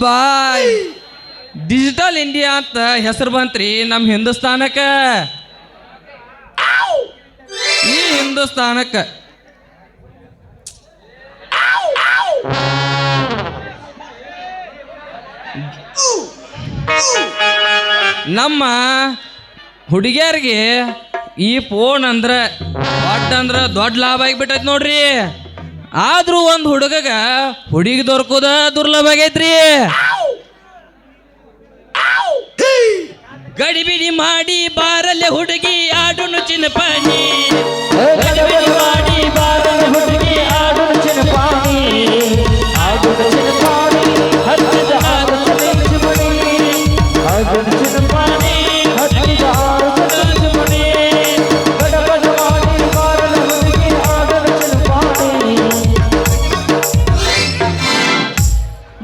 ಬಾಯ್ digital India ಅಂತ ಹೆಸರು ಬಂತ್ರಿ ನಮ್ಮ ಹಿಂದೂಸ್ತಾನಕ್ಕ. ಈ ಹಿಂದೂಸ್ತಾನಕ್ಕ ನಮ್ಮ ಹುಡುಗಿಯರಿಗೆ ಈ ಫೋನ್ ಅಂದ್ರೆ ದೊಡ್ಡ ಲಾಭ ಆಗಿಬಿಟ್ಟೈತಿ ನೋಡ್ರಿ. ಆದ್ರೂ ಒಂದು ಹುಡುಗಗ ಹುಡುಗಿ ದೊರಕೋದ ದುರ್ಲಭ ಆಗೈತ್ರಿ. ಗಡಿಬಿಡಿ ಮಾಡಿ ಬಾರಲ್ಲೇ ಹುಡುಗಿ ಆಡುನು ಚಿನ್ನಪಾನಿ, ಗಡಿಬಿಡಿ ಮಾಡಿ ಬಾರಲ್ಲೇ ಹುಡುಗಿ ಆಡುನು ಚಿನ್ನಪಾನಿ, ಆಡುನು ಚಿನ್ನಪಾನಿ ಹತ್ತಿದ ಆಡುನಿ ಆಡುನು ಚಿನ್ನಪಾನಿ ಹತ್ತಿದ ಆಡುನಿ ಗಡಬಡ ಮಾಡಿ ಬಾರಲ್ಲೇ ಹುಡುಗಿ ಆಡುನು ಚಿನ್ನಪಾನಿ.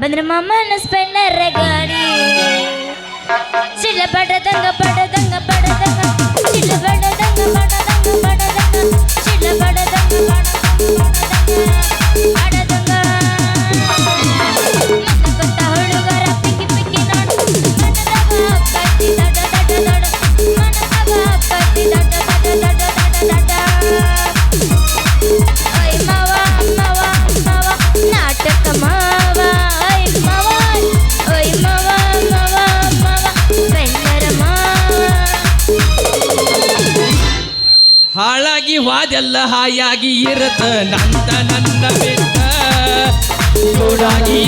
ಬಂದ್ರ ಮಾಮನ ಸ್ಪೆಂಡರ್ ಗಾಡಿ ಚಿಲ್ಲ ಬಡದಂಗ ಬಡದಂಗ ಬಡದಂಗ ಚಿಲ್ಲ ಬಡದಂಗ ಬಡದಂಗ ಬಡದಂಗ ಚಿಲ್ಲ ಬಡದಂಗ ಬಡದಂಗ ಗೊತ್ತ ಹುಡುಗರ ಪಿಕ್ಕಿ ಪಿಕ್ಕಿ ನೋಡು ಮನದಾಗ ಕಟ್ಟಿ ದಡ ದಡ ದಡ ಮನದಾಗ ಕಟ್ಟಿ ದಡ ದಡ ದಡ ದಡ ದಡ. ಓಯ್ ಮಾವ ಮಾವ ಮಾವ ನಾಟಕ ಮಾವ, ಓಯ್ ಮಾವ ಓಯ್ ಮಾವ ಮಾವ ಮಾವ ಬೆಳ್ಳರ ಮಾವ. ಹಾಳಾಗಿ ವಾದೆಲ್ಲ ಹಾಯಾಗಿ ಇರತ್ತ ನಂತ ನನ್ನ ಬಿಟ್ಟ ಜೋಡಾಗಿ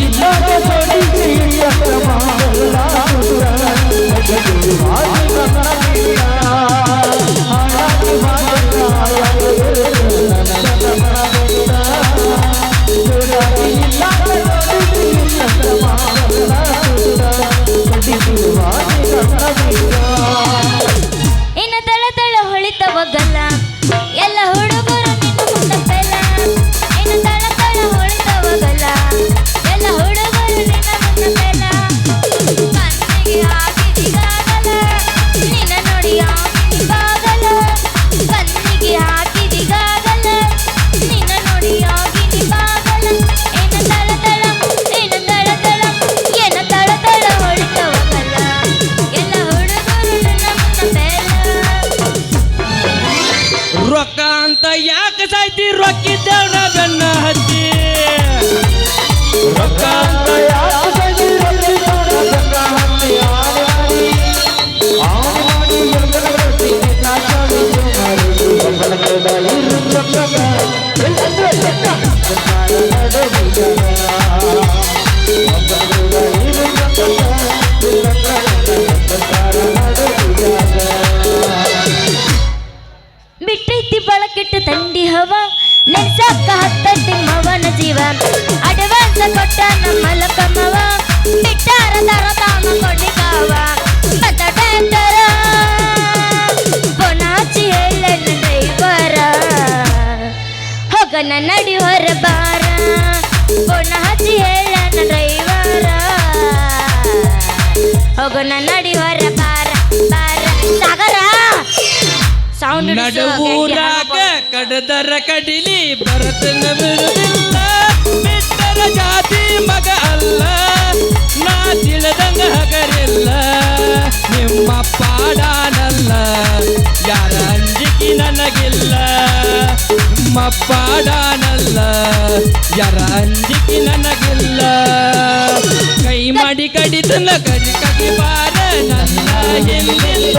ಇನ್ನ ತಳ ತಳ ಹೊಳಿತವಗಲ್ಲ ಎಲ್ಲ ಹುಡುಗರು ನಿನ್ನ ಮುಂದೆ ಬೆಲ್ಲ. ಇನ್ನ ತಳ ತಳ ಹೊಳಿತವಗಲ್ಲ ಎಲ್ಲ ಹುಡುಗರು ನಿನ್ನ ಮುಂದೆ ಬೆಲ್ಲ. ಕಣ್ಣಿಗೆ ಹಾಕಿದಿಗಾಗಲ್ಲ ನಿನ್ನ ನೋಡಿ ಆಗಿನಿಗಾಗಲ್ಲ, ಕಣ್ಣಿಗೆ ಹಾಕಿದಿಗಾಗಲ್ಲ ನಿನ್ನ ನೋಡಿ ಆಗಿನಿಗಾಗಲ್ಲ. ಇನ್ನ ತಳ ತಳ ಇನ್ನ ತಳ ತಳ ಏನ ತಳ ತಳ ಹೊಳಿತವಗಲ್ಲ ಎಲ್ಲ ಹುಡುಗರು ನಿನ್ನ ಮುಂದೆ ಬೆಲ್ಲ. ರೊಕ್ಕ ಅಂತ ಯಾಕೆ ಸಾಯ್ತಿ ರೊಕ್ಕಿದ್ದವನ ಬೆನ್ನ ಹತ್ತಿ, ರೊಕ್ಕ ಅಂತ ಯಾಕೆ ಸಾಯ್ತಿ ರೊಕ್ಕಿದ್ದವನ ಬೆನ್ನ ಹತ್ತಿ ಬಿಟ್ಟೈತಿ ಬಳಕೆಟ್ಟು ತಂಡಿ ಹವ ನೆನ್ಸಾಕ ಹತ್ತೈತಿ ಮವನ ಜೀವ. ಅಡ್ವಾನ್ಸ್ ಕೊಟ್ಟ ನಮ್ಮ ಲಕ್ಕಮ್ಮವ ಬಿಟ್ಟಾರ ತರ ತಾಮ ಕೊಡ್ಲಿಕ್ಕವ ಮತ್ತ ಟ್ಯಾಂಕರ ಪೊನಾಚಿ ಹೇಳನ ಡ್ರೈವರ ಹೋಗನ ನಡಿ ಹೊರ ಬಾರ ಪೊನಾಚಿ ಹೇಳನ ಡ್ರೈವರ ಹೋಗನ ನಡಿ ಹೊರ ಬಾರ ಬಾರ ಸಾಗರ ಸೌಂಡ್ ನಡುವೂರಾಗ ಕಡದರ ಕಡಿಲಿ ಭರತನ ಬಿಡುದಿಲ್ಲ, ಬಿಟ್ಟರ ಜಾತಿ ಮಗ ಅಲ್ಲ ನಾ ತಿಳಿದಂಗ ಹಗರಿಲ್ಲ. ನಿಮ್ಮ ಪಾಡಾನಲ್ಲ ಯಾರ ಅಂಜಿಕೆ ನನಗಿಲ್ಲ, ನಿಮ್ಮ ಪಾಡಾನಲ್ಲ ಯಾರ ಅಂಜಿಕೆ ನನಗಿಲ್ಲ. ಕೈ ಮಾಡಿ ಕಡಿತನ ಕಡಿ ಕಡಿ ಬಾರ ನನ್ನ ಹಿಂದಿಲ್ಲ.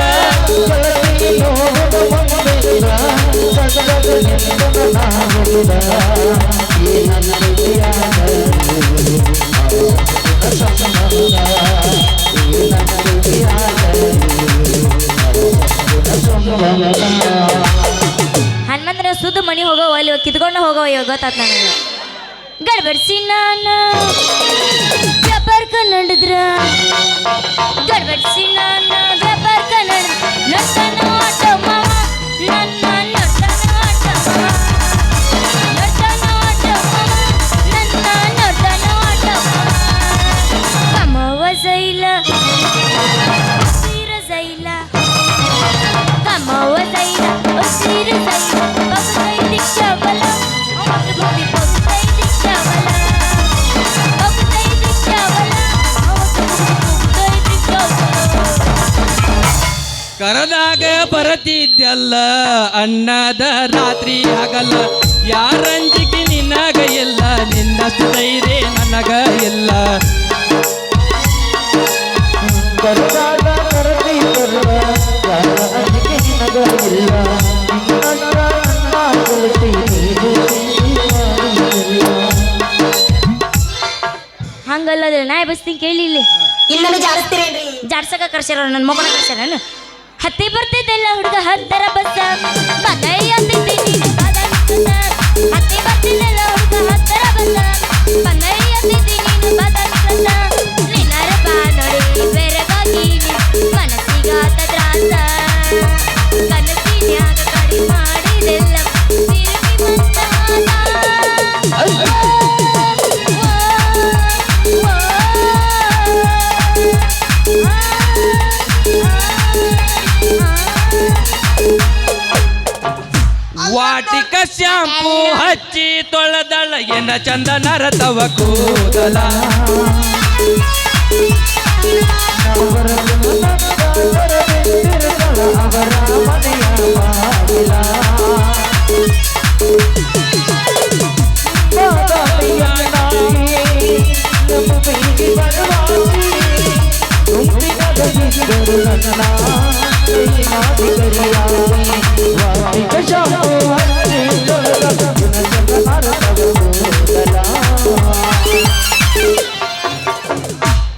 ಹನುಮಂತರ ಸುದ್ದು ಮನಿ ಹೋಗೋ ಅಲ್ಲಿ ಕಿತ್ಕೊಂಡು ಹೋಗೋ ಇವಾಗ ಗೊತ್ತಾತ್ ನನಗೆ. ಗಡ್ಬಡ್ಸಿ ನಾನು ವ್ಯಾಪಾರಕ ನಡೆದ್ರ ಗಡ್ಬಡ್ಸಿ ನಾನು ವ್ಯಾಪಾರಕ ನಡ್ತಾನ ಆಟೋ ಮಾವ ನನ್ನ ನಡ್ತಾನ ಆಟೋ ಮಾವ ನಡ್ತಾನ ಆಟೋ ಮಾವ ನನ್ನ ನಡ್ತಾನ ಆಟೋ ಮಾವ. ಕಮವ ಜೈಲ ಉಸಿರ ಜೈಲ ಕಮವ ಜೈಲ ಉಸಿರ ಜೈಲ ಬಗ್ಗೈ ದಿಕ್ಷಾವಲ ಅವತ್ತು ಬುದ್ಧಿ ಬಗ್ಗೈ ದಿಕ್ಷಾವಲ ಬಗ್ಗೈ ದಿಕ್ಷಾವಲ ಕರದಾಗ ಬರತಿದ್ದಲ್ಲ ಅನ್ನದ ರಾತ್ರಿ ಆಗಲ್ಲ ಯಾರಂಜಿಕೆ ನಿನಗ ಇಲ್ಲ ನಿನ್ನಷ್ಟು ಧೈರ್ಯ ನನಗ ಇಲ್ಲ ಕರದಾಗ ಕರತಿದ್ದಲ್ಲ ಯಾರ ಅಂಜಿಕೆ ನಿನಗ ಇಲ್ಲ ನಿನ್ನನ್ನ ನನ್ನ ಗೆಳತಿ ನೀನು ಹಂಗಲ್ಲದ ನಾ ಬಸ್ತೀನಿ ಕೇಳಿ ಇಲ್ಲಿ ಇನ್ನೊಂದು ಜಾರಿಸ್ತೀರೇನ್ರಿ ಜಾಡ್ಸಕ ಕರ್ಸ್ಯಾರ ನನ್ನ ಮಗನ ಕರ್ಸ್ಯಾರ ನಾನು ಹತ್ತಿ ಬರ್ತಿದ್ದೆಲ್ಲ ಹುಡುಗ ಹತ್ತರ ಬಸ್ಸ ಬದೈ ಅಂತಿದ್ದೆ ನೀನು ಬದೈ ಬಸ್ಸ ಹತ್ತಿ ಬರ್ತಿದ್ದೆಲ್ಲ ಹುಡುಗ ಹತ್ತರ ಬಸ್ಸ ಬದೈ ಅಂತಿದ್ದೆ ನೀನು ಬದೈ ಬಸ್ಸ ನಿನ್ನರ ಬಾನೊಡೆ ಬೆರಗಾಗಿ ಮನಸ್ಸಿಗಾತ ತ್ರಾಸ ಕನಸಿನ್ಯಾಗ ಕಡಿ ಮಾಡಿದೆಲ್ಲ ತಿರುಗಿ ಬಂದ ವಾಟಿಕ ಶಾಂಪು ಹಚ್ಚಿ ತೊಳೆದಳ ಎನ್ನ ಚಂದನರ ತವ ಕೂದಲ ಅವರ ಮನೆಯ ಬಾಗಿಲ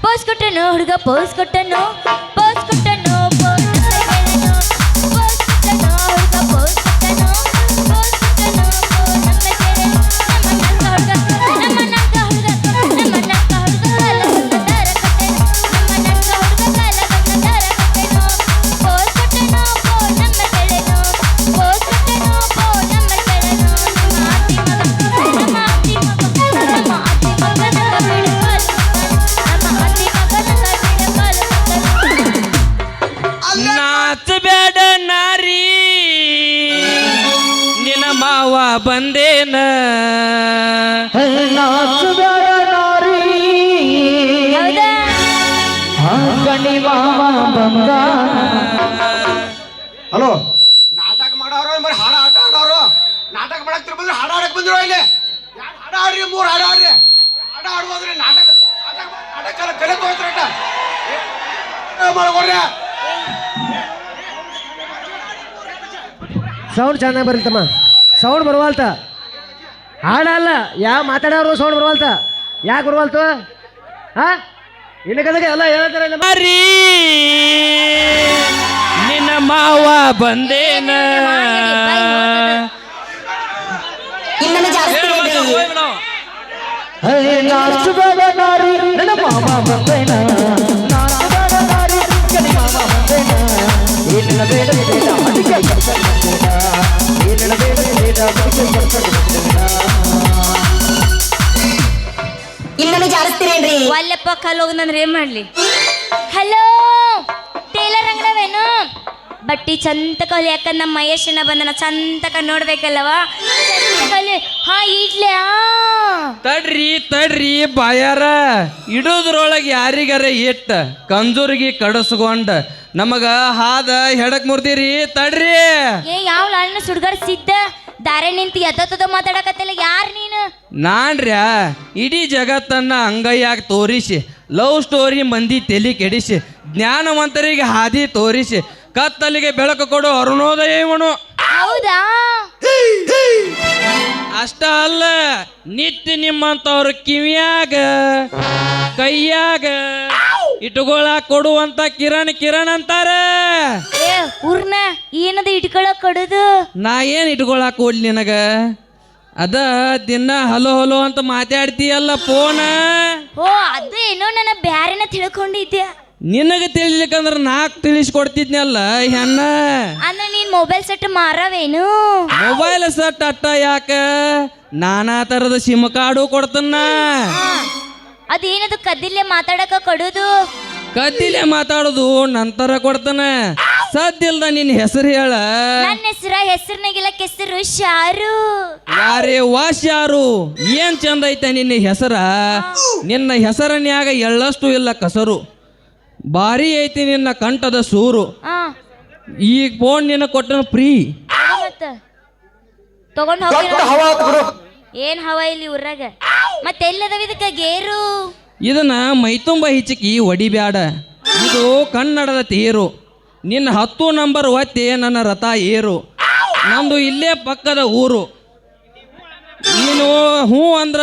ಪೋಸ್ ಕೊಟ್ಟನು ಹುಡುಗ ಪೋಸ್ ಕೊಟ್ಟನು ಪೋಸ್ ಕೊಟ್ಟನು ಪೋಸ್ ಕೊಟ್ಟನು ಪೋಸ್ ಕೊಟ್ಟನು ಹುಡುಗ ಪೋಸ್ ಕೊಟ್ಟನು ಪೋಸ್ ಕೊಟ್ಟನು ನಮ್ಮ ಕೇಳನು ನಮ್ಮ ನಕ್ಕ ಹುಡುಗ ನಮ್ಮ ನಕ್ಕ ಹುಡುಗ ಕಾಲ ಗಂಧರ ಕಟ್ಟೆನು ನಮ್ಮ ನಕ್ಕ ಹುಡುಗ ಕಾಲ ಗಂಧರ ಕಟ್ಟೆನು ಪೋಸ್ ಕೊಟ್ಟನು ಪೋ ನಮ್ಮ ಕೇಳನು ಪೋಸ್ ಕೊಟ್ಟನು ಪೋ ನಮ್ಮ ಕೇಳನು ನಮ್ಮ ಅತ್ತಿ ಮಗ ನಮ್ಮ ಅತ್ತಿ ಮಗನ ಬಿಡು ನಾಚಬೇಡ ನಾರಿ ನಿನ್ನ ಮಾವ ಬಂದೇನ ನಾಚಬೇಡ ನಾರಿ ಹೌದಾ ಗಣಿ ಮಾವ ಬಂದ. ಹಲೋ ನಾಟಕ ಮಾಡೋರು ಬರೀ ಹಾಡ ಆಟ ಆಡೋರು ನಾಟಕ ಮಾಡಕ್ ತಿರ್ಬಂದ್ರೆ ಹಾಡ ಆಡಕ್ ಬಂದಿರೋ ಇಲ್ಲಿ ಯಾರು ಹಾಡ ಆಡ್ರಿ 3 ಹಾಡ ಆಡ್ರಿ ಹಾಡ ಆಡ್ಬೋದ್ರಿ ನಾಟಕ ನಾಟಕ ಕಲೆ ತೋರ್ಸ್ರಟ ಮಾಡ್ಕೊಡ್ರಿ ಸೌಂಡ್ ಚೆನ್ನಾಗಿ ಬರ್ತಮ್ಮ ಸೌಂಡ್ ಬರುವಲ್ತ ಹಾಡಲ್ಲ ಯಾವ ಮಾತಾಡೋರು ಸೌಂಡ್ ಬರುವಲ್ತ ಯಾಕೆ ಬರುವಲ್ತು ಹಾ ಇಲ್ಲಕದಾಗ ಎಲ್ಲ ಹೇಳ್ತಾರೆ ನಾರಿ ನಿನ್ನ ಮಾವ ಬಂದೇನ ಇನ್ನೊಂದು ಜಾರಿಸ್ತೀರೇನ್ರಿ ನಾಚಬೇಡ ನಾರಿ ನನ್ನ ಮಾವ ಬಂದೇನ ನಾಚಬೇಡ ನಾರಿ ಗಣಿ ಮಾವ ಬಂದೇನ ಏನಿಲ್ಲ ಬೇಡ ಬೇಡ ಅಡಿಗೆ ಕರ್ಕೊಂಡು ಬಂದೇನ ಏನಿಲ್ಲ ಬೇಡ ಬೇಡ ಅಡಿಗೆ ಕರ್ಕೊಂಡು ಬಂದೇನ ಇನ್ನೊಂದು ಜಾರಿಸ್ತೀರೇನ್ರಿ ಒಲ್ಲೆಪ್ಪ ಕಲ್ ಹೋಗುದಂದ್ರೆ ಏನ್ ಮಾಡ್ಲಿ ಹಲೋ ಟೇಲರ್ ಅಂಗಡವೇನು ಬಟ್ಟಿ ಚಂತಕ ಹೊಲಿ ಯಾಕಂದ್ರೆ ನಮ್ಮ ಮಹೇಶನ ಬಂದನ ಚಂತಕ ನೋಡ್ಬೇಕಲ್ಲವ ಚಂತಕ ಹೊಲಿ ಹಾ ಇಡ್ಲಿ ತಡ್ರಿ ಬಾಯಾರ ಇಡೋದ್ರೊಳಗೆ ಯಾರಿಗಾರ ಇಟ್ಟ ಕಂಜೂರಿಗೆ ಕಡಸ್ಕೊಂಡ ನಮಗ ಹಾದ ಹೆಡಕ್ ಮುರ್ದಿರಿ ತಡ್ರಿ ಏ ಯಾವ ಲಾಳಿನ ಸುಡ್ಗಾರ್ ಸಿದ್ಧ ದಾರೆ ನಿಂತು ಎತ್ತದ ಮಾತಾಡಕತ್ತಿಲ್ಲ ಯಾರು ನೀನು ನಾನ್ರ್ಯಾ ಇಡೀ ಜಗತ್ತನ್ನ ಅಂಗೈಯಾಗಿ ತೋರಿಸಿ ಲವ್ ಸ್ಟೋರಿ ಮಂದಿ ತಲೆ ಕೆಡಿಸಿ ಜ್ಞಾನವಂತರಿಗೆ ಹಾದಿ ತೋರಿಸಿ ಕತ್ತಲಿಗೆ ಬೆಳಕು ಕೊಡು ಅರುಣೋದಯ ಇವನು ಹೌದಾ ಅಷ್ಟ ಅಲ್ಲ ನಿತ್ಯ ನಿಮ್ಮಂತವ್ರ ಕಿವಿಯಾಗ ಕೈಯಾಗ ಇಟ್ಕೊಳಕ್ ಕೊಡುವಂತ ಕಿರಣ್ ಅಂತಾರ ಏ ಊರ್ನ ಏನದ ಇಟ್ಕೊಳಕ್ ಕೊಡುದು ನಾ ಏನ್ ಇಟ್ಕೊಳಕ್ ಕೊಡ್ಲಿ ನಿನಗ ಅದ ದಿನ ಹಲೋ ಹಲೋ ಅಂತ ಮಾತಾಡ್ತೀಯಲ್ಲ ಫೋನ ಓ ಅದು ಏನೋ ನನ್ನ ಬ್ಯಾರೆನ ತಿಳ್ಕೊಂಡಿದ್ದೆ ನಿನಗ ತಿಳಿಲಿಕ್ಕಂದ್ರ ನಾಕ್ ತಿಳಿಸ್ಕೊಡ್ತಿದ್ನಲ್ಲ ಹೆಣ್ಣ ಅಂದ್ರೆ ನೀನ್ ಮೊಬೈಲ್ ಸೆಟ್ ಮಾರವೇನು ಮೊಬೈಲ್ ಸೆಟ್ ಅಟ್ಟ ಯಾಕ ನಾನಾ ತರದ ಸಿಮ್ ಕಾರ್ಡು ಕೊಡ್ತನ್ನ ಅದೇನದು ಕದ್ದಿಲ್ಲೇ ಮಾತಾಡಕ ಕೊಡುದು ಕದ್ದಿಲೆ ಮಾತಾಡೋದು ನಂತರ ಕೊಡ್ತಾನ ಸದ್ದಿಲ್ದ ನಿನ್ನ ಹೆಸರು ಹೇಳ ನನ್ನ ಹೆಸರಿನಾಗಿಲ್ಲ ಕೆಸರು ಶಾರು ಯಾರೇ ವಾಸ್ ಯಾರು ಏನ್ ಚಂದ ಐತೆ ನಿನ್ನ ಹೆಸರ ನಿನ್ನ ಹೆಸರನ್ಯಾಗ ಎಳ್ಳಷ್ಟು ಇಲ್ಲ ಕಸರು ಭಾರಿ ಐತಿ ನಿನ್ನ ಕಂಠದ ಸೂರು ಆ ಈಗ ಫೋನ್ ನಿನ್ನ ಕೊಟ್ಟನ ಫ್ರೀ. ಮತ್ತ ತಗೊಂಡ್ ಹೋಗಿ ಏನ್ ಹವಾ ಇಲ್ಲಿ ಊರಾಗ ಮತ್ತೆ ಎಲ್ಲದವ ಇದಕ್ಕ ಗೇರು ಇದನ್ನ ಮೈತುಂಬ ಹಿಚಕಿ ಒಡಿಬ್ಯಾಡ. ಇದು ಕನ್ನಡದ ತೇರು. ನಿನ್ನ 10 ನಂಬರ್ ಒತ್ತಿ ನನ್ನ ರಥ ಏರು. ನಮ್ದು ಇಲ್ಲೇ ಪಕ್ಕದ ಊರು. ನೀನು ಹ್ಞೂ ಅಂದ್ರ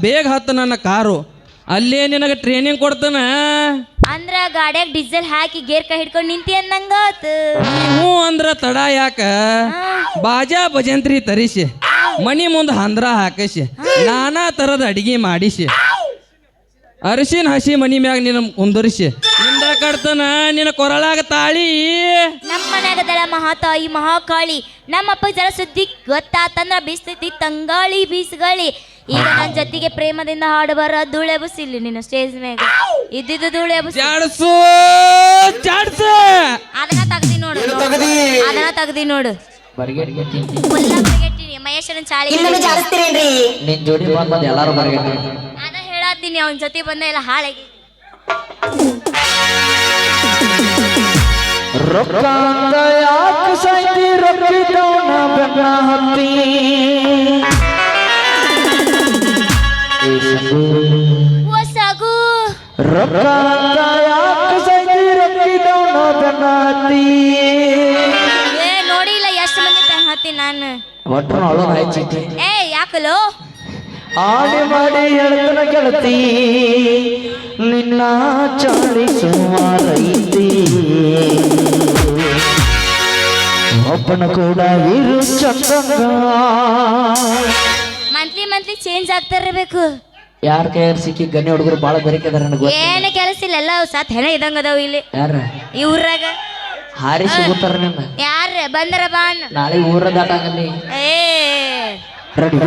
ಬೇಗ ಹತ್ತು ನನ್ನ ಕಾರು. ಅಲ್ಲೇ ನಿನಗೆ ಟ್ರೈನಿಂಗ್ ಕೊಡ್ತಾನ. ಅಂದ್ರ ಗಾಡ್ಯಾಗ ಡೀಸೆಲ್ ಹಾಕಿ ಗೇರ್ ಕೈ ಹಿಡ್ಕೊಂಡು ನಿಂತಿ ಅಂದಂಗಾತ. ನೀ ಹ್ಞೂ ಅಂದ್ರ ತಡ ಯಾಕ? ಬಾಜಾ ಭಜಂತ್ರಿ ತರಿಸಿ ಮನಿ ಮುಂದೆ ಹಂದ್ರ ಹಾಕಿಸಿ ನಾನಾ ಥರದ ಅಡಿಗೆ ಮಾಡಿಸಿ ಅರಿಶಿನ ಹಸಿ ಮನಿ ಮ್ಯಾಗ ನಿನ್ನ ಕುಂದರಿಸಿ ನಿಂದ ಕಡ್ತಾನ ನಿನ್ನ ಕೊರಳಾಗ ತಾಳಿ. ನಮ್ಮ ಮನ್ಯಾಗದಳ ಮಹಾತಾಯಿ ಮಹಾಕಾಳಿ. ನಮ್ಮಪ್ಪ ಜರ ಸುದ್ದಿ ಗೊತ್ತಾತಂದ್ರ ಬೀಸ್ತೈತಿ ತಂಗಾಳಿ ಬೀಸಗಾಳಿ. ಈಗ ನನ್ನ ಜೊತೆಗೆ ಪ್ರೇಮದಿಂದ ಹಾಡುವರ ಧೂಳೆಬಸಿಲ್ಲಿ ನಿನ್ನ ಸ್ಟೇಜ್ ಮ್ಯಾಗ ಇದ್ದಿದ್ದು ಧೂಳೆಬಸಿ. ಜಾಡ್ಸು ಜಾಡ್ಸು ಅದನ್ನ ತೆಗ್ದಿ ನೋಡು, ಅದನ್ನ ತೆಗ್ದಿ ನೋಡು. ಫುಲ್ಲ ಬರಗೆಟ್ಟಿನಿ ಮಹೇಶ್ವರನ್ ಚಾಳಿ. ಇನ್ನೊಮ್ಮೆ ಜಾರಿಸ್ತೀರೇನ್ರಿ ನಿನ್ ಜೋಡಿ ಬಂದ್ ಎಲ್ಲಾರು ಬರ್ಗಟ್ಟಿ. ಅದ ಹೇಳತ್ತೀನಿ ಅವನ ಜೊತೆ ಬಂದ ಎಲ್ಲ ಹಾಳಾಗಿ. ರೊಕ್ಕ ಯಾಕೆ ಸೈತಿ ರೊಕ್ಕಿದವನ ಬೆನ್ನ ಹತ್ತಿ ಹೊಸಗು ರೊಕ್ಕ ಯಾಕೆ ಸೈತಿ ರೊಕ್ಕಿದವನ ಬೆನ್ನ ಹತ್ತಿ. ಏ ನೋಡಿಲ್ಲ ಎಷ್ಟು ಮಂದಿ ಬೆನ್ನ ಹತ್ತಿ ನಾನು. ಒಟ್ರು ಅಳೋದು ಹಚ್ಚಿಟ್ಟಿ ಏ ಯಾಕಲೋ ಆಡಿ ಮಾಡಿ ಹೇಳ್ತನ ಗೆಳತಿ ನಿನ್ನ ಚಾಳಿ ಸುಮಾರೈತಿ. ಒಬ್ಬನ ಕೂಡ ಇರು ಚಂದಂಗ. Monthly change ಆಗ್ತಿರ್ಬೇಕು. ಯಾರ ಕೈಯಾರ ಸಿಕ್ಕಿ ಗನ್ನಿ ಹುಡುಗರು ಬಾಳ ಬೆರಕಿದಾರ ನನಗೆ. ಏನು ಕೆಲಸ ಇಲ್ಲ ಎಲ್ಲ ಸತ್ ಹೆಣ ಇದಂಗ ಅದಾವ ಇಲ್ಲಿ ಯಾರ ಈ ಊರಾಗ. ಹಾರಿ ಸಿಗುತ್ತಾರ ನಿನ್ನ ಯಾರ ಬಂದರ ಬಾನ್ ನಾಳೆ ಊರ ದಾಟಾಗಲ್ಲಿ. ಏ ರೆಡಿ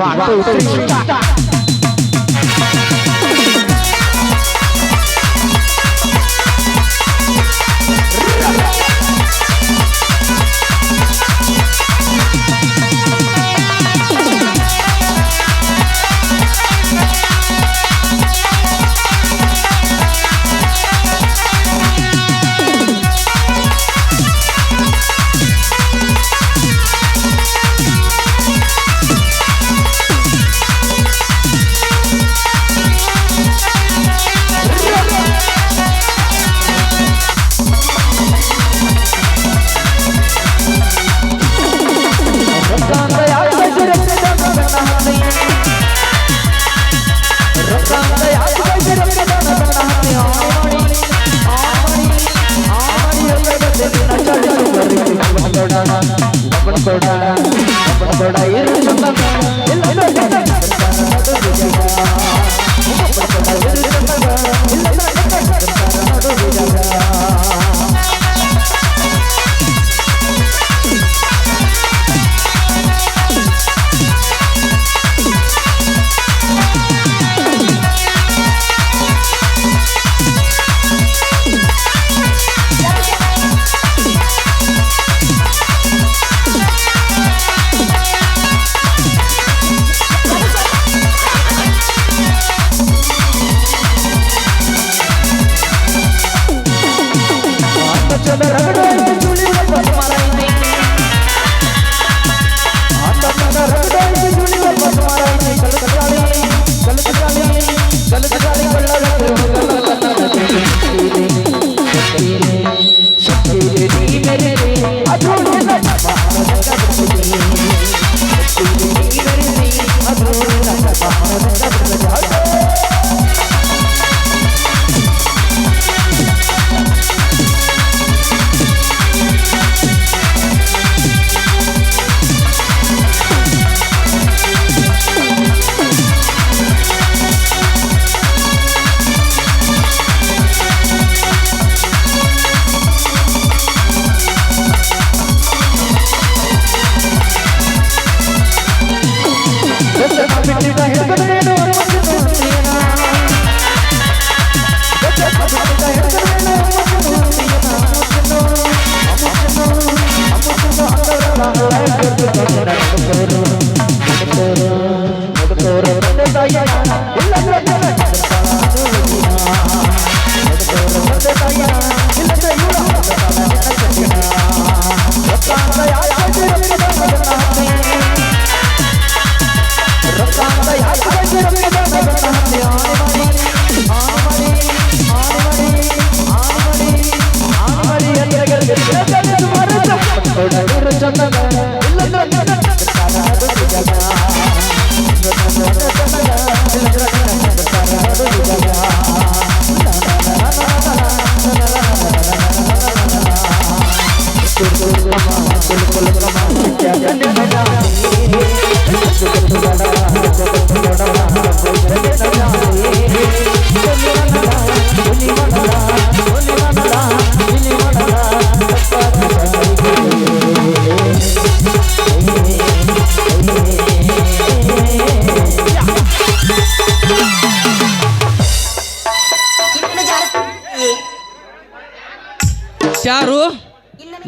ಚಾರು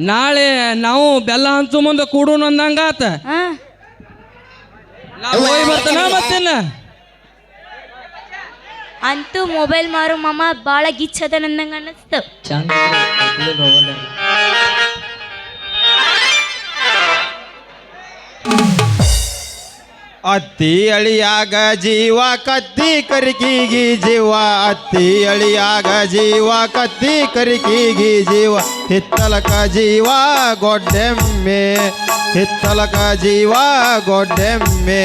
ನಾಳೆ ನಾವು ಬೆಲ್ಲ ಹಂಚು ಮುಂದೆ ಕೂಡು ಅಂದಂಗಾತ ಹಾ ನಾವು ಹೋಗಿ ಬರ್ತಾನ ಮತ್ತೇನ ಅಂತೂ ಮೊಬೈಲ್ ಮಾರು ಮಾಮ ಭಾಳ ಗಿಚ್ಚದ ನಂದಂಗ ಅನ್ನಿಸ್ತು. ಅತ್ತಿ ಅಳಿಯಾಗ ಜೀವ ಕತ್ತಿ ಕರಿಕಿಗಿ ಜೀವ ಅತ್ತಿ ಅಳಿಯಾಗ ಜೀವ ಕತ್ತಿ ಕರಿಕಿಗಿ ಜೀವ ಹಿತ್ತಲಕ ಜೀವ ಗೊಡ್ಡೆಮ್ಮೆ ಹಿತ್ತಲಕ ಜೀವ ಗೊಡ್ಡೆಮ್ಮೆ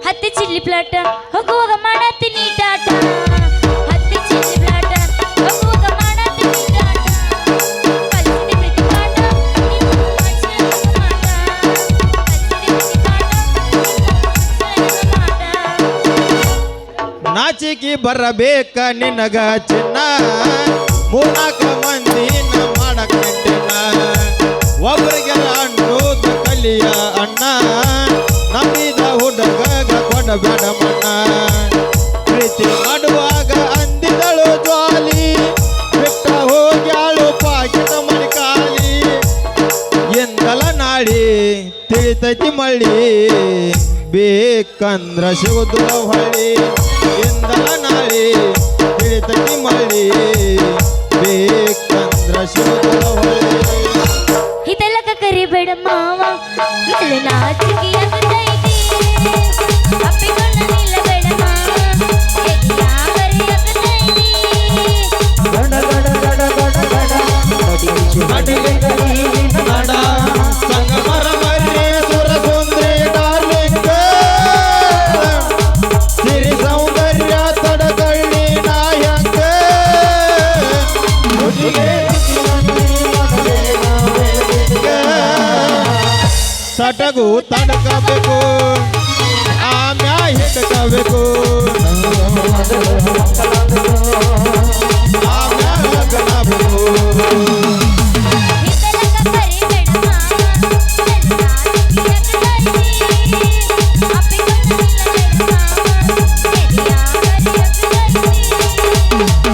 ಹತ್ತಿ ಚಿಲ್ಲಿ ಪ್ಲಾಟ ಹೋಗುವಾಗ ಮಾಡತ್ತೀನಿ ಟಾಟ ಹತ್ತಿ ಚಿಲ್ಲಿ ಪ್ಲಾಟ ಹೋಗುವಾಗ ಮಾಡತ್ತೀನಿ ಟಾಟ ಕಲಿಸಿದೆ ಪ್ರೀತಿ ಪಾಠ ನಿಮ್ಮ ಮನುಷ್ಯನ ಮಾಟ ಕಲಿಸಿದೆ ಪ್ರೀತಿ ಪಾಠ ನಿಮ್ಮ ಮಾಟ ನಾಚಿಕಿ ಬರಬೇಕ ನಿನಗ ಚಿನ್ನ ಮೂರ್ನಾಕ ಮಂದಿನ ಮಾಡಕಂಟಿನ ಒಬ್ಬರಿಗೆಲ್ಲ ಅನ್ನೋದು ಕಲಿಯ ಅಣ್ಣ ನಂಬಿದ ಹುಡುಗಗ ಕೊಡಬೇಡ ಮಣ್ಣ ಪ್ರೀತಿ ಮಾಡುವಾಗ ಅಂದಿದಳು ಜ್ವಾಲಿ ಬಿಟ್ಟ ಹೋಗ್ಯಾಳು ಪಾಕಿಟ ಮಡಿಕಾಲಿ ಎಂದಲ ನಾಳಿ ತಿಳಿತೈತಿ ಮಳ್ಳಿ ಬೇಕಂದ್ರ ಸಿಗುದಿಲ್ಲ ಹೊಳ್ಳಿ ಎಂದಲ ನಾಳಿ ತಿಳಿತೈತಿ ಮಳ್ಳಿ ಬೇಕಂದ್ರ ಸಿಗುದಿಲ್ಲ ಹೊಳ್ಳಿ ಇದೆಲ್ಲಕ ಕರಿಬೇಡ ಮಾವ ಮೇಲೆ ನಾಚಿಕೆ ಆಗತೈತಿ ಅಪ್ಪಿಕೊಂಡ ನಿಲ್ಲಬೇಡ ಮಾವ ಎದಿಯಾಗರಿ ಆಗತೈತಿ ನಡ ಸಂಗಮರ ಮರ್ರೆ ಸುರಸುಂದ್ರಿ ಡಾರ್ಲಿಂಗ್ ಸಿರಿ ಸೌಂದರ್ಯ ತಡಗಳ್ಳಿ ನಾಯಕ ಸಟಗು ತಡಕಬೇಕು ಆಮ್ಯಾ ಹಿಡ್ಕಬೇಕು ಆಮ್ಯಾ ಲಗ್ನಬೇಕು ಇದೆಲ್ಲಕ ಕರಿಬೇಡ ಮಾವ ಮೇಲೆ ನಾಚಿಕೆ ಆಗತೈತಿ ಅಪ್ಪಿಕೊಂಡ ನಿಲ್ಲಬೇಡ ಮಾವ ಎದಿಯಾಗರಿ ಆಗತೈತಿ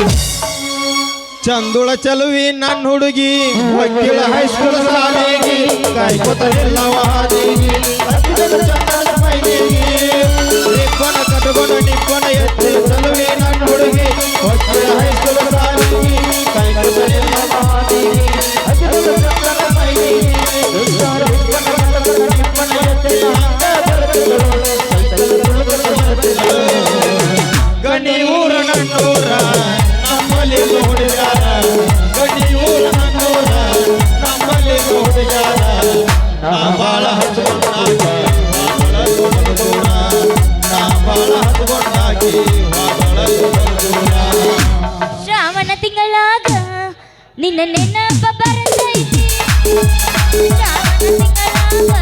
ಚಂದುಳ ಚಲುವಿ ನನ್ನ ಹುಡುಗಿ ವಕೀಲ ಹೈಸ್ಕೂಲ್ ಶಾಲೆಗೆ ಕಾಯ್ಕೋತಲಿಲ್ಲವ ಹಾದಿಗೆ ಚಂದದ ಮೈಲಿಗೆ ನಿಕ್ಕೊನ ಕಟ್ಕೊಂಡು ನಿಕ್ಕೊನ ಎತ್ತಿ ಚಲುವಿ ನನ್ನ ಹುಡುಗಿ ವಕೀಲ ಹೈಸ್ಕೂಲ್ ಶಾಲೆಗೆ ಕಾಯ್ಕೋತಲಿಲ್ಲವ ಹಾದಿಗೆ ಚಂದದ ಮೈಲಿಗೆ ನಿಕ್ಕೊನ ಕಟ್ಕೊಂಡು ನಿಕ್ಕೊನ ಎತ್ತಿ ಗಣಿ ಊರ ನನ್ನೂರ ನಮ್ಮಲ್ಲಿ ಹುಡುಗಾರ ಗಣಿ ಊರ ನನ್ನೂರ ನಮ್ಮಲ್ಲಿ ಹುಡುಗಾರ ನಾ ಬಾಳ ಹಚ್ಕೊಂಡಾಗಿ ದೂರ ನಾ ಬಾಳ ಹಚ್ಕೊಂಡಾಗಿ ದೂರ ಶ್ರಾವಣ ತಿಂಗಳಾಗ ನಿನ್ನ ನೆನಪ ಬರ್ತೈತಿ ಶ್ರಾವಣ ತಿಂಗಳಾಗ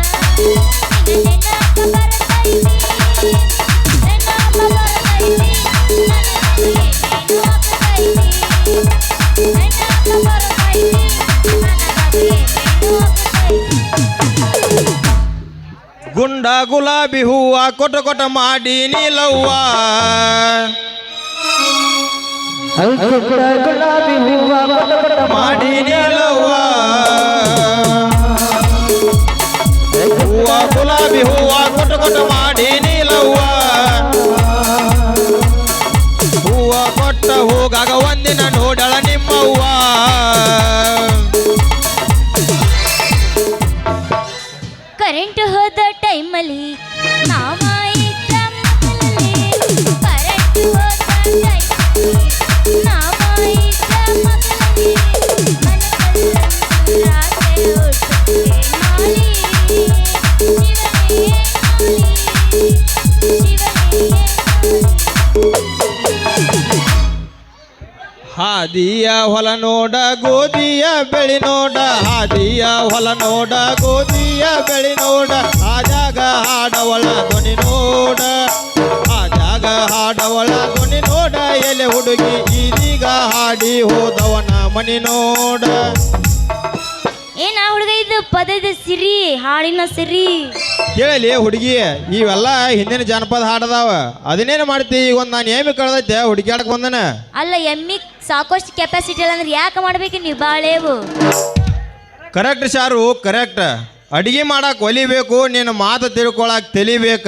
ನಿನ್ನ ನೆನಪ ಬರ್ತೈತಿ ನೆನಪ ಬರ್ತೈತಿ ನನಗೆ ಏನೇನು ಆಗ್ತೈತಿ ನೆನಪ ಬರ್ತೈತಿ ನನಗೆ ಏನೇನು ಆಗ್ತೈತಿ ಗುಂಡ ಗುಲಾಬಿ ಹೂವ ಕೊಟ ಕೊಟ ಮಾಡಿ ನೀಲವ್ವ ಗುಲಾಬಿ ಹೂವ ಮಾಡಿ ನೀಲವ್ವ ಹೂವ ಗುಲಾಬಿ ಹೂವ ಕೊಟ ಕೊಟ ಮಾಡಿ ನೀಲವ್ವ ಹೂವ ಕೊಟ್ಟ ಹೋಗಾಗ ಒಂದಿನ ನೋಡಳ ನಿಮ್ಮವ್ವ ಕರೆಂಟ್ ಹೋದ ಟೈಮಲ್ಲಿ ನಾವ ಇದ್ದ ಮಕ್ಕಳಲ್ಲಿ ಕರೆಂಟ್ ಹೋದ ಟೈಮಲ್ಲಿ ನಾವ ಇದ್ದ ಮಕ್ಕಳಲ್ಲಿ ಮನಸ್ಸಲ್ಲಂತೂ ರಾತ್ರಿ ಹುಟ್ಟುತ್ತೆ ಮಾಲಿ ಶಿವನೇ ಮಾಲಿ ಶಿವನೇ ಹಾದಿಯ ಹೊಲ ನೋಡ ಗೋಧಿಯ ಬೆಳಿ ನೋಡ ಹಾದಿಯ ಹೊಲ ನೋಡ ಗೋಧಿಯ ಬೆಳಿ ನೋಡ ಆಜಾಗ ಹಾಡವಳ ಧ್ವನಿ ನೋಡ ಆಜಾಗ ಹಾಡವಳ ಧ್ವನಿ ನೋಡ ಎಲೆ ಹುಡುಗಿ ಇದೀಗ ಹಾಡಿ ಹೋದವನ ಮನಿ ನೋಡ ಏನ ಹುಡುಗ ಇದು ಪದದ ಸಿರಿ ಹಾಡಿನ ಸಿರಿ ಕೇಳಲಿ ಹುಡುಗಿ ಇವೆಲ್ಲ ಹಿಂದಿನ ಜಾನಪದ ಹಾಡದಾವ ಅದನ್ನೇನು ಮಾಡ್ತಿ ಈಗ ಒಂದು ನಾನು ಏಮಿ ಕಳ್ದೈತೆ ಹುಡುಕ್ಯಾಡಕ್ ಬಂದನ ಅಲ್ಲ ಎಮ್ಮಿ ಸಾಕಷ್ಟು ಕೆಪಾಸಿಟಿ ಇಲ್ಲ ಅಂದ್ರೆ ಯಾಕೆ ಮಾಡ್ಬೇಕು ನೀವು ಬಾಳೇವು? Correct Sharu correct. ಅಡಿಗೆ ಮಾಡಕ್ ಒಲಿಬೇಕು, ನಿನ್ನ ಮಾತು ತಿಳ್ಕೊಳಕ್ ತಿಳಿಬೇಕ.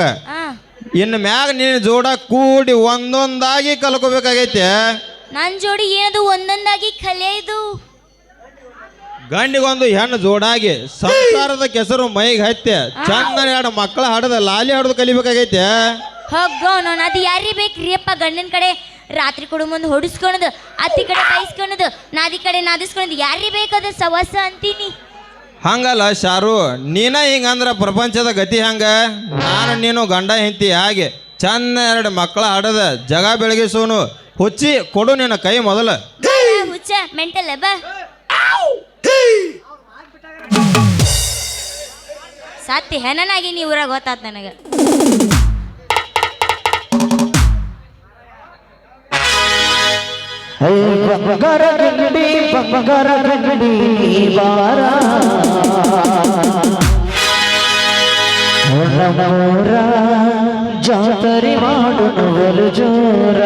ಇನ್ನು ಮ್ಯಾಗ ನಿನ್ನ ಜೋಡ ಕೂಡಿ ಒಂದೊಂದಾಗಿ ಕಲ್ಕೋಬೇಕಾಗೈತೆ. ನನ್ನ ಜೋಡಿ ಏನದು ಒಂದೊಂದಾಗಿ ಕಲಿಯೋದು? ಗಂಡಿಗೊಂದು ಹೆಣ್ಣು ಜೋಡಾಗಿ ಸಂಸಾರದ ಕೆಸರು ಮೈಗೆ ಹತ್ತೆ ಚಂದ ಎರಡು ಮಕ್ಕಳ ಹಾಡದ ಲಾಲಿ ಹಾಡೋದು ಕಲಿಬೇಕಾಗೈತೆ. ಹೋಗೋ ನೋನ್ ಅದು ಯಾರಿಗೆ ಬೇಕ್ರಿ ಅಪ್ಪ? ಗಂಡನ ಕಡೆ ರಾತ್ರಿ ಕೊಡು ಮುಂದೆ ಹೊಡಿಸ್ಕೊಳೋದು, ಅತ್ತಿ ಕಡೆ ಬೈಸ್ಕೊಳೋದು, ನಾದಿ ಕಡೆ ನಾದಿಸ್ಕೊಳೋದು ಯಾರಿಗೆ ಬೇಕದ ಸವಾಸ ಅಂತೀನಿ. ಹಂಗಲ್ಲ ಶಾರು, ನೀನ ಹಿಂಗಂದ್ರ ಪ್ರಪಂಚದ ಗತಿ ಹಂಗ. ನಾನು ನೀನು ಗಂಡ ಹೆಂಡತಿ ಹಾಗೆ ಚಂದ ಎರಡು ಮಕ್ಕಳ ಹಾಡದ ಜಗ ಬೆಳಗಿಸೋನು. ಹುಚ್ಚಿ ಕೊಡು ನಿನ್ನ ಕೈ ಮೊದಲ. ಹುಚ್ಚ ಮೆಂಟಲ್ ಬಾ ಸತ್ತಿ ಹೆಣನಾಗಿ ನೀ ಊರಾಗ ಗೊತ್ತಾತ್ ನನಗೆ. ಬಂಗಾರ ಗಂಗಡಿ ಬಂಗಾರ ಗಂಗಡಿ ಬಾರ ನಮ್ಮೂರ ಜಾತರೆ ಮಾಡುವವರು ಜೋರ.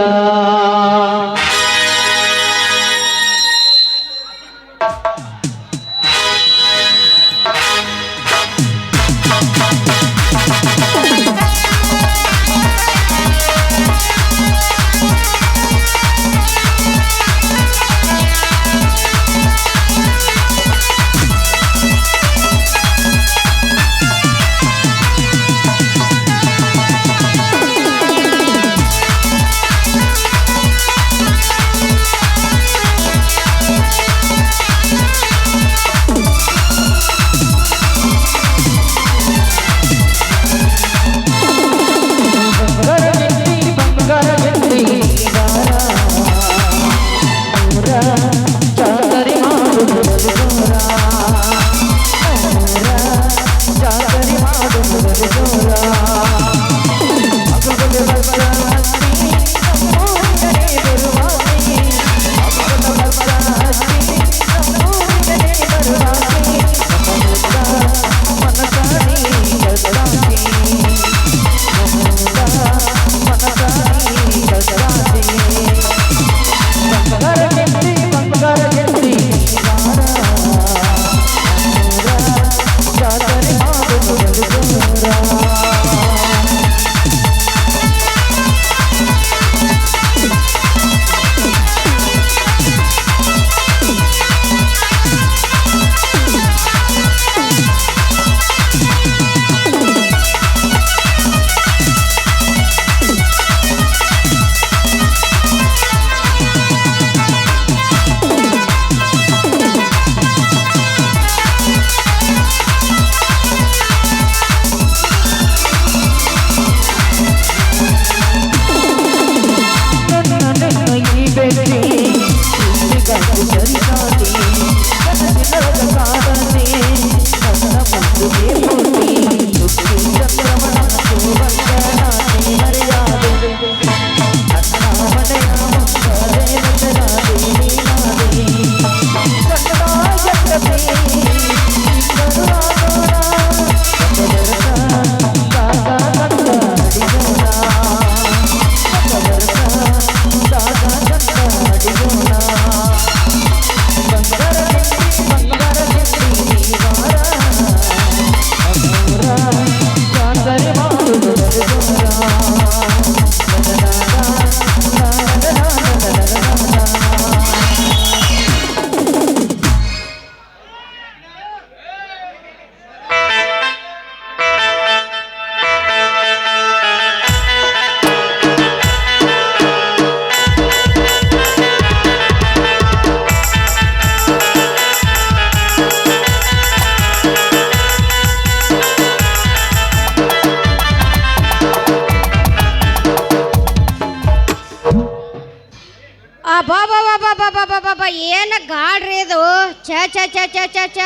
ಏನು ಗಾಡ್ರಿ ಇದು? ಚ ಚ ಚ ಚ ಚ ಚ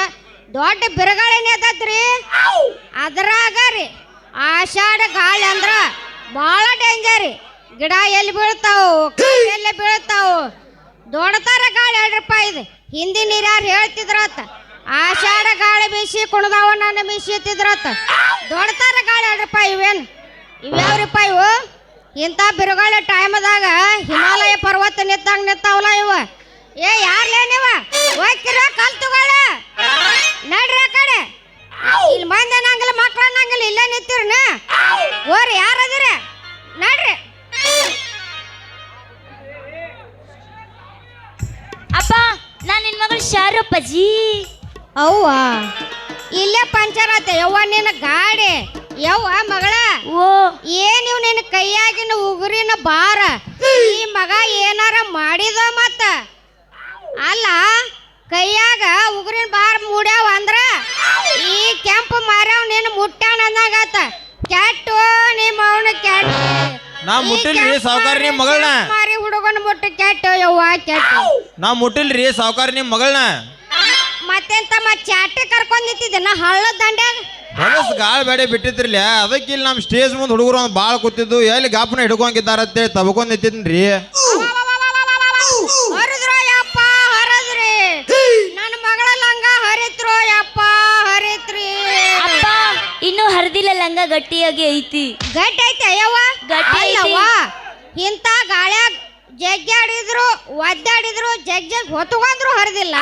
ದೊಡ್ಡ ಬಿರುಗಾಳಿನೇ ಅದತ್ರಿ. ಅದ್ರಾಗ ರೀ ಆಷಾಢ ಗಾಳಿ ಅಂದ್ರ ಭಾಳ ಡೇಂಜರ್ ರೀ. ಗಿಡ ಎಲ್ಲಿ ಬೀಳ್ತಾವು, ಎಲ್ಲಿ ಬೀಳ್ತಾವು. ದೊಡ್ಡತಾರ ಗಾಳಿ ಹೇಳ್ರಪ್ಪ ಇದು. ಹಿಂದಿನ ನೀರ್ಯಾರು ಹೇಳ್ತಿದ್ರತ್ತ, ಆಷಾಢ ಗಾಳಿ ಬೀಸಿ ಕುಣದಾವ ನನ್ನ ಮೀಸಿತ್ತಿದ್ರತ್ತ. ದೊಡ್ಡತಾರ ಗಾಳಿ ಹೇಳ್ರಪ್ಪ ಇವೇನು ಇವ್ಯಾವ್ರಿಪ್ಪ ಇವು? ಇಂಥ ಬಿರುಗಾಳಿ ಟೈಮದಾಗ ಹಿಮಾಲಯ ಪರ್ವತ ನಿಂತಾವಲ್ಲ ಇವ. ಏ ಯಾರ್ಲೇ ನೀವ ಹೋಗ್ತಿರ ಕಲ್ ತಗೊಳ್ಳ ನಡ್ರಿ ಆ ಕಡೆ ಇಲ್ಲಿ ಮಂದಿ ಅನ್ನಂಗಿಲ್ಲ ಮಕ್ಳು ಅನ್ನಂಗಿಲ್ಲ ಇಲ್ಲೇ ನಿಂತಿರ್ನ ಓರಿ ಯಾರದಿರ ನಡ್ರಿ ಅಪ್ಪ ನಾನು ನಿನ್ನ ಮಗಳು ಶಾರೂಪಜಿ. ಅವ್ವ ಇಲ್ಲೇ ಪಂಚರ್ ಆತ ಯವ್ವ ನಿನ್ನ ಗಾಡಿ ಯವ್ವ ಮಗಳ ಓ ಏನ್ ಇವ್ ನಿನ್ನ ಕೈಯಾಗಿನ ಉಗುರಿನ ಬಾರ ಈ ಮಗ ಏನಾರ ಮಾಡಿದ ಮತ್ತ ಅಲ್ಲ ಕೈಯಾಗ ಉಗುರಿನ ಬಾರ ಮೂಡ್ಯಾವ ಅಂದ್ರ ಈ ಕೆಂಪು ಮಾರ್ಯಾವ ನಿನ್ನ ಮುಟ್ಟಾನ ಅಂದಂಗಾತ ಕೆಟ್ಟು ನಿಮ್ಮ ಅವನ ಕೆಟ್ಟ ನಾ ಮುಟ್ಟಿಲ್ರಿ ಸಾವ್ಕಾರ ನಿಮ್ ಮಗಳನ್ನ. ಮಾರಿ ಹುಡುಗನ ಮುಟ್ಟು ಕೆಟ್ಟು ಯವ್ವ ಕೆಟ್ಟು ನಾ ಮುಟ್ಟಿಲ್ರಿ ಸಾವ್ಕಾರ ನಿಮ್ ಮಗಳನ್ನ. ಮತ್ತೆಂತ ಚಾಟಿ ಕರ್ಕೊಂಡ್ ನಿಂತಿದ್ದೆ ನಾ ಹಳ್ಳದ ದಂಡ್ಯಾಗ ಹೊಲಸ್ ಗಾಳಿ ಬೇಡ ಬಿಟ್ಟಿದ್ರಲ್ಲ ಅದಕ್ಕೆ ಇಲ್ಲಿ ನಮ್ಮ ಸ್ಟೇಜ್ ಮುಂದೆ ಹುಡುಗರು ಒಂದು ಭಾಳ ಕೂತಿದ್ದು ಎಲ್ಲಿ ಗಾಪನ ಹಿಡ್ಕೊಂಗಿದ್ದಾರ ಅಂತೇಳಿ ತಬ್ಕೊಂಡ್ ನಿಂತಿದ್ರಿ. ಹರಿದ್ರು ಯಪ್ಪ ಹರದ್ರಿ ನನ್ನ ಮಗಳ ಲಂಗ ಹರಿತ್ರು ಯಪ್ಪ ಹರಿತ್ರಿ. ಅಪ್ಪ ಇನ್ನೂ ಹರಿದಿಲ್ಲ ಲಂಗ ಗಟ್ಟಿಯಾಗಿ ಐತಿ. ಗಟ್ಟಿ ಐತೆ ಅಯ್ಯವ್ವ ಗಟ್ಟಿ ಐತಿ. ಅಲ್ಲವ್ವ ಇಂಥ ಗಾಳ್ಯಾಗ ಜಗ್ಗಾಡಿದ್ರು ಒದ್ದಾಡಿದ್ರು ಜಗ್ ಹೊತ್ಕೊಂಡ್ರು ಹರಿದಿಲ್ಲ.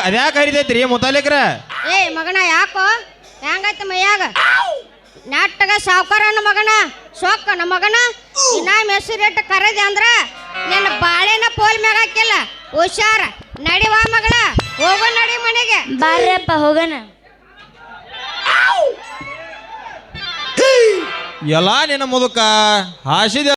ಅದ್ಯಾಕ ಹರಿದೈತ್ರಿ ಮುತಾಲಿಕ್ರ? ಏ ಮಗನ ಯಾಕೋ ಹೆಂಗೈತೆ ಮೈಯಾಗ ನಾಟಕ ಸಾವ್ಕಾರನ ಮಗನ ಸೊಕ್ಕ ನಮ್ಮ ಮಗನ ಇನ್ನ ಮೆಸೂರಿಟ್ಟು ಕರೆದೆ ಅಂದ್ರ ನಿನ್ನ ಬಾಳೆನ ಪೋಲ್ ಮ್ಯಾಗ ಹಾಕಿಲ್ಲ ಹುಷಾರ ನಡಿವಾ ಮಗಳ ಹೋಗೋ ನಡಿ ಮನೆಗೆ ಬಾರಪ್ಪ ಹೋಗೋಣ. ಎಲ್ಲ ನಿನ್ನ ಮುದುಕ ಹಾಸಿದ